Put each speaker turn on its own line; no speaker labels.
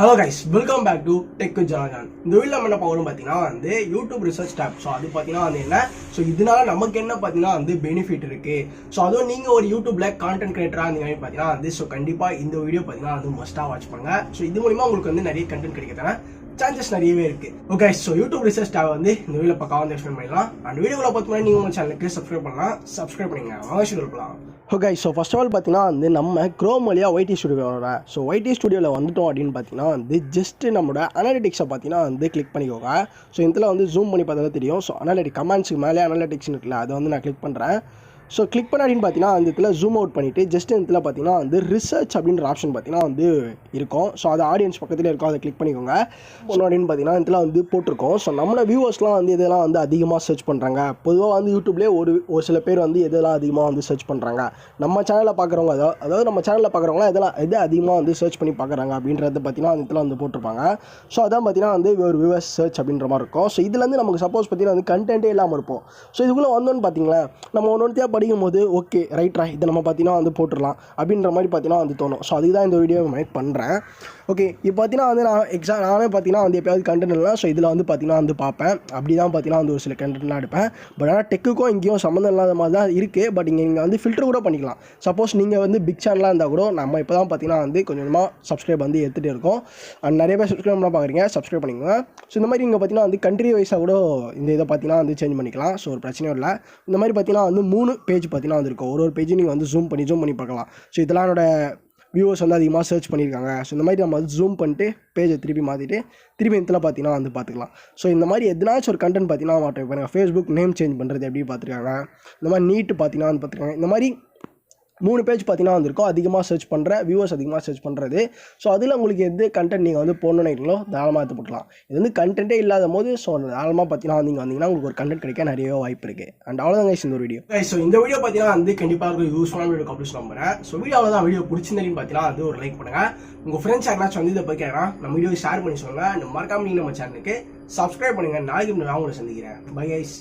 Hello guys, welcome back to Tech with Jana. இந்த வீடியோல நம்ம என்ன பார்க்கறோம் பாத்தீங்கன்னா YouTube research tab. சோ அது பாத்தீங்கன்னா என்ன? சோ இதனால நமக்கு என்ன பாத்தீங்கன்னா பெனிஃபிட் இருக்கு. சோ அதுவும் நீங்க ஒரு YouTubeல content creator நீங்க பாத்தீங்கன்னா சோ கண்டிப்பா இந்த வீடியோ பாத்தீங்கன்னா மஸ்டா வாட்ச் பண்ணுங்க. சோ இது மூலமா உங்களுக்கு நிறைய content கிடைக்குதுனா சான்சஸ் நிறையவே இருக்கு. Okay, so YouTube research tab இந்த வீடியோல பக்காவா எக்ஸ்பிளைன் பண்ணலாம். அந்த வீடியோல பார்த்தீங்கன்னா நீங்க நம்ம சேனலுக்கு சப்ஸ்கிரைப் பண்ணலாம். சப்ஸ்கிரைப் பண்ணுங்க. வாங்க வீடியோல போலாம். Okay, so first of all பார்த்தீங்கன்னா நம்ம க்ரோம் வழியாக ஒய்டி ஸ்டுடியோ வரோம். ஸோ ஒய்டி ஸ்டுடியோவில் வந்துட்டோம் அப்படின்னு பார்த்தீங்கன்னா ஜஸ்ட்டு நம்மளோட அனாலிட்டிக்ஸை பார்த்தீங்கன்னா கிளிக் பண்ணிக்கோங்க. ஸோ இதில் ஜூம் பண்ணி பார்த்தா தெரியும். ஸோ அனாலிட்டிக் கமெண்ட்ஸுக்கு மேலே அனாலிட்டிக்ஸ் இருக்குல்ல, அதை நான் கிளிக் பண்ணுறேன். ஸோ கிளிக் பண்ண அப்படின்னு பார்த்தீங்கன்னா அந்த இதில் ஜூம் அவுட் பண்ணிவிட்டு ஜஸ்ட் இதில் பார்த்தீங்கன்னா ரிசர்ச் அப்படின்ற ஆப்ஷன் பார்த்தீங்கன்னா இருக்கும். ஸோ அது ஆடியன்ஸ் பக்கத்தில் இருக்கும், அதை கிளிக் பண்ணிக்கோங்க. ஒன்று அப்படின்னு பார்த்தீங்கன்னா இதில் போட்டிருக்கோம். ஸோ நம்மளோட வியூவர்ஸ்லாம் இதெல்லாம் அதிகமாக சர்ச் பண்ணுறாங்க. பொதுவாக யூடியூப்லேயே ஒரு சில பேர் எதெல்லாம் அதிகமாக சர்ச் பண்ணுறாங்க, நம்ம சேனலில் பார்க்குறவங்க அதாவது நம்ம சேனலில் பார்க்குறவங்களாம் எதை அதிகமாக சர்ச் பண்ணி பார்க்குறாங்க அப்படின்றத பார்த்தீங்கன்னா இதில் போட்டிருப்பாங்க. ஸோ அதான் பார்த்தீங்கன்னா ஒரு வியூவர்ஸ் சர்ச் அப்படின்ற மாதிரி இருக்கும். ஸோ இதுலேருந்து நமக்கு சப்போஸ் பார்த்தீங்கன்னா கண்டென்ட்டே இல்லாமல் இருப்போம். ஸோ இதுக்குள்ளே வந்தோன்னு பார்த்தீங்களா, நம்ம ஒன்று படிக்கும் போது ஓகே ரைட்ரா இதை நம்ம பார்த்தீங்கன்னா போட்டுடலாம் அப்படின்ற மாதிரி பார்த்தீங்கன்னா தோணும். ஸோ அதுக்கு தான் இந்த வீடியோ மேக் பண்ணுறேன். ஓகே, இப்போ பார்த்தீங்கன்னா நானே பார்த்தீங்கன்னா எப்பயாவது கண்டென்ட் இல்லை. ஸோ இதில் பார்த்தீங்கன்னா பார்ப்பேன். அப்படி தான் பார்த்தீங்கன்னா ஒரு சில கண்டென்ட்லாம் எடுப்பேன். பட் ஆனால் டெக்குக்கும் இங்கேயும் சம்மந்தம் இல்லாத மாதிரி தான் இருக்குது. பட் நீங்கள் ஃபில்டர் கூட பண்ணிக்கலாம். சப்போஸ் நீங்கள் பிக் சேனலாக இருந்தால் கூட நம்ம இப்போ தான் பார்த்தீங்கன்னா கொஞ்சமாக சப்ஸ்கிரைப் எடுத்துகிட்டு இருக்கோம். அண்ட் நிறைய பேர் சப்ஸ்கிரைப் பண்ண பார்க்குறீங்க, சப்ஸ்கிரைப் பண்ணிக்கோங்க. ஸோ இந்த மாதிரி நீங்கள் பார்த்தீங்கன்னா கண்ட்ரி வைஸாக கூட இந்த இதை பார்த்தீங்கன்னா சேஞ்ச் பண்ணிக்கலாம். ஸோ ஒரு பிரச்சனையும் இல்லை. இந்த மாதிரி பார்த்தீங்கன்னா 3 பேஜ் பார்த்தீங்கன்னா இருக்கும். ஒரு பேஜ் நீங்கள் ஜூம் பண்ணி பார்க்கலாம். ஸோ இதெல்லாம் என்னோட வியூவர்ஸ் அதிகமாக சர்ச் பண்ணியிருக்காங்க. ஸோ இந்த மாதிரி நம்ம ஜூம் பண்ணிட்டு பேஜை திருப்பி மாற்றிட்டு திருப்பி இதில் பார்த்தீங்கன்னா பார்த்துக்கலாம். ஸோ இந்த மாதிரி எதனாச்சும் ஒரு கண்டென்ட் பார்த்தீங்கன்னா மாட்டோம். பாருங்கள், ஃபேஸ்புக் நேம் சேஞ்ச் பண்ணுறது எப்படி பார்த்துருக்காங்க. இந்த மாதிரி நீட்டு பார்த்தீங்கன்னா பார்த்துருக்காங்க. இந்த மாதிரி 3 பேஜ் பார்த்தீங்கன்னா இருக்கும். அதிகமாக சர்ச் பண்ணுற வியூவர்ஸ் அதிகமாக சர்ச் பண்ணுறது. ஸோ அதில் உங்களுக்கு எது கண்டென்ட் நீங்கள் போடணும்னு நினைக்கிறீங்களோ தாராளமாக எடுத்து போட்டலாம். இது கண்டென்ட்டே இல்லாத போது ஸோ தாராளமாக பார்த்தீங்கன்னா நீங்கள் வந்தீங்கன்னா உங்களுக்கு ஒரு கண்டென்ட் கிடைக்க நிறைய வாய்ப்பு இருக்குது. அண்ட் அவ்வளோதான் கைஸ் இந்த வீடியோ. ஸோ இந்த வீடியோ பார்த்தீங்கன்னா கண்டிப்பாக ஒரு யூஸ்ஃபுல்லான வீடியோ கம்ப்ளீட் நம்புறேன். ஸோ வீடியோ அவ்வளோதான். வீடியோ பிடிச்சிருந்தீங்கன்னு பார்த்தீங்கன்னா ஒரு லைக் பண்ணுங்கள். உங்கள் ஃப்ரெண்ட்ஸ் யாராச்சும் இதை பற்றி கேட்கலாம், நம்ம வீடியோ ஷேர் பண்ணி சொல்லுங்கள். மறக்காம நீங்கள் நம்ம சேனலுக்கு சப்ஸ்கிரைப் பண்ணுங்கள். நாளைக்கு நான் உங்களை சந்திக்கிறேன். Bye guys.